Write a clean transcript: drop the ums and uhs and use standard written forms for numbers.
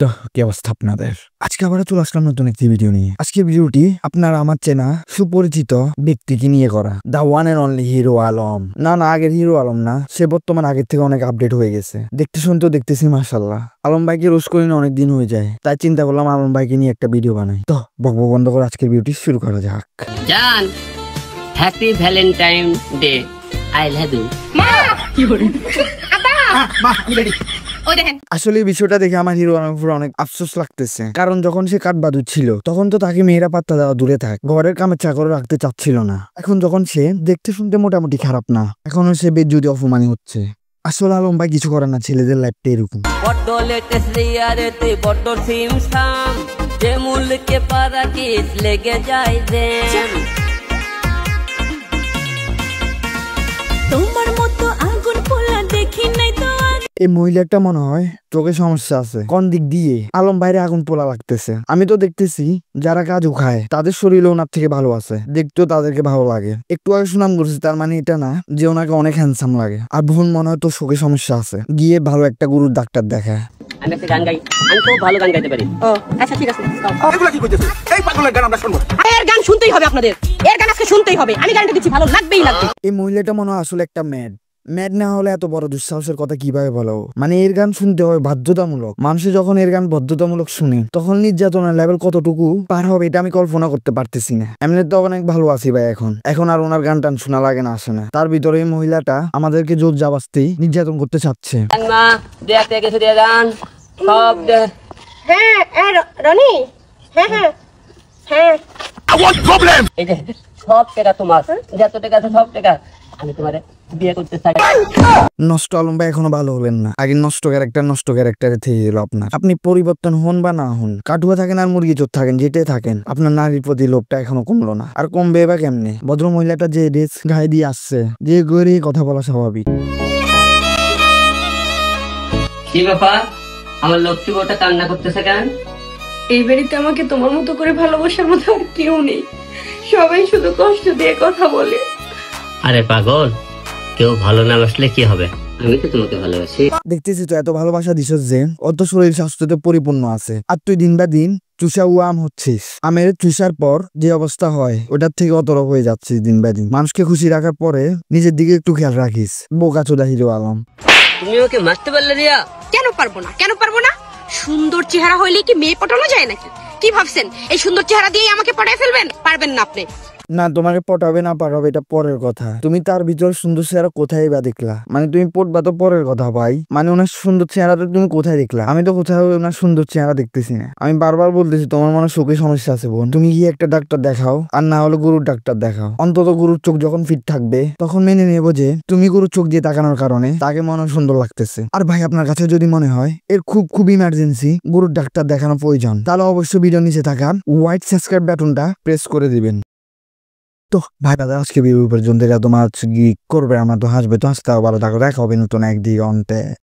তো কি অবস্থা আপনাদের? আজকে আবার চলে আসলাম নতুন একটি ভিডিও নিয়ে। আজকের ভিডিওটি আপনারা আমার চেনা সুপরিচিত ব্যক্তিকে নিয়ে করা, the one and only hero Alam. না, আগের হিরো আলম না, সে বর্তমান আগের থেকে অনেক আপডেট হয়ে গেছে। দেখতে শুনতেও দেখতেছি মাশাআল্লাহ। আলম ভাইকে রোজ করি না, অনেক দিন হয়ে যায়, তাই চিন্তা করলাম আলম ভাইকে নিয়ে একটা ভিডিও বানাই। তো বকবক বন্ধ করে আজকের ভিডিওটি শুরু করা যাক। জান, happy Valentine day. I love you. আসলে এই বিষয়টা দেখে আমার হিরো আলমের উপর অনেক আফসোস লাগতেছে, কারণ যখন সে কাঠবাদুর ছিল তখন তো তাকে মেয়েরা পাত্তা দেওয়া দূরে থাক, ঘরের কামের চাকর রাখতে চাচ্ছিল না। এখন যখন সে দেখতে শুনতে মোটামুটি খারাপ না, এখনো সে বেজ্জুদি অপমানি হচ্ছে। আসলে আলম ভাই কিছু করে না, ছেলেদের লাইফটা এরকম। বড্ড লেটেস্ট রিয়ারেতে বড্ড সিমসাম, যে মূলকে পারা কিস লেগে যায় জ্যাম। তোমার মতো আগুন পোলা দেখি নাই তো। এই মহিলাটা মনে হয় চোখে সমস্যা আছে। কোন দিক দিয়ে আলম বাইরে আগুন পোলা লাগতেছে? আমি তো দেখতেছি যারা কাজু খায় তাদের শরীরে ওনার থেকে ভালো আছে, দেখতেও তাদেরকে ভালো লাগে। একটু আগে সুনাম করছি, তার মানে এটা না যে ওনাকে অনেক হ্যান্ডসাম লাগে। আর বোন মনে হয় তো চোখে সমস্যা আছে, গিয়ে ভালো একটা গুরুর ডাক্তার দেখায়। আমি একটা গান গাই, আমি খুব ভালো গান গাইতে পারি। ও আচ্ছা ঠিক আছে, এগুলা কি কইতেছে? এই পাগলের গান আমরা শুনবো। এর গান শুনতেই হবে আপনাদের, এর গান আজকে শুনতেই হবে। আমি গানটা দিচ্ছি, ভালো লাগবেই লাগবে। এই মহিলাটা মনে হয় আসলে একটা ম্যাড না হলে এত বড় দুঃসাহসের কথা কিভাবে বলো? মানে এর গান শুনতে হয় বাধ্যতামূলক। মানুষে যখন এর গান বাধ্যতামূলক শুনে তখন নির্যাতনের লেভেল কতটুকু পার হবে এটা আমি কল্পনা করতে পারতেছি না। এমনি তো অনেক ভালো আছি ভাই, এখন আর ওনার গান টান শোনা লাগে না, আসে না। তার ভিতরে এই মহিলাটা আমাদেরকে জোর জাবাস্তি নির্যাতন করতে চাচ্ছে। মা দেখতে কিছু দিয়ে গান সব দে। হ্যাঁ রনি, হ্যাঁ হ্যাঁ হ্যাঁ। এই যে সব টাকা তোমার, যত টাকা আছে সব টাকা আমি তোমারে বিয়ে করতে চাই। নষ্ট আলম ভাই এখনো ভালো হলেন না। আগে নষ্ট ক্যারেক্টারে থেকে গেল আপনার। আপনি পরিবর্তন হন বা না হন, কাঠুয়া থাকেন আর মুরগি চোর থাকেন, যেটাই থাকেন, আপনার নারীর প্রতি লোভটা এখনো কমলো না। আর কমবে বা কেমনে? ভদ্র মহিলাটা যে ড্রেস গায়ে দিয়ে আসছে, যে করে কথা বলা স্বাভাবিক। কি ব্যাপার, আমার লক্ষ্মী বউটা কান্না করতেছে কেন? এই বাড়িতে আমাকে তোমার মতো করে ভালোবাসার মতো আর কেউ নেই, সবাই শুধু কষ্ট দিয়ে কথা বলে। আরে পাগল, কেউ ভালো না বাসলে কি হবে? আমি তো তোমাকে ভালোবাসি। দেখতেছি তো এত ভালোবাসা দিছ যে অত শরীর স্বাস্থ্যতে পরিপূর্ণ আছে, আর তুই দিন বা দিন চুষা আম হচ্ছিস। আমের চুষার পর যে অবস্থা হয় ওটার থেকে অতরক হয়ে যাচ্ছিস দিন বা দিন। মানুষকে খুশি রাখার পরে নিজের দিকে একটু খেয়াল রাখিস। বোকা চোদা হিরো আলম। তুমি ওকে মারতে পারলে রিয়া? কেন পারবো না, কেন পারবো না? সুন্দর চেহারা হইলে কি মেয়ে পটানো যায় নাকি? কি ভাবছেন এই সুন্দর চেহারা দিয়ে আমাকে পটায় ফেলবেন? পারবেন না আপনি। না, তোমাকে পটাবে না পারবে এটা পরের কথা। তুমি তার ভিতর সুন্দর চেহারা কোথায় বা দেখলা? মানে তুমি পটবা তো পরের কথা ভাই। মানে ওনার সুন্দর চেহারাটা তুমি কোথায় দেখলা? আমি তো কোথাও ওনার সুন্দর চেহারা দেখতেছি না। আমি বারবার বলতেছি তোমার মনে চোখে সমস্যা আছে বোন, তুমি গিয়ে একটা ডাক্তার দেখাও, আর না হলে গরুর ডাক্তার দেখাও। অন্তত গরুর চোখ যখন ফিট থাকবে তখন মেনে নেবো যে তুমি গরুর চোখ দিয়ে তাকানোর কারণে তাকে মনে সুন্দর লাগতেছে। আর ভাই আপনার কাছে যদি মনে হয় এর খুব ইমার্জেন্সি গরুর ডাক্তার দেখানো প্রয়োজন, তাহলে অবশ্যই ভিডিও নিচে থাকা হোয়াইট সাবস্ক্রাইব বাটনটা প্রেস করে দিবেন। তো ভাই দাদা আজকে ভিডিও পর্যন্ত, তোমার কি করবে? আমরা তো হাসবে, তো হাসতে ভালো থাকো, দেখা হবে নতুন একদিন অন্তে।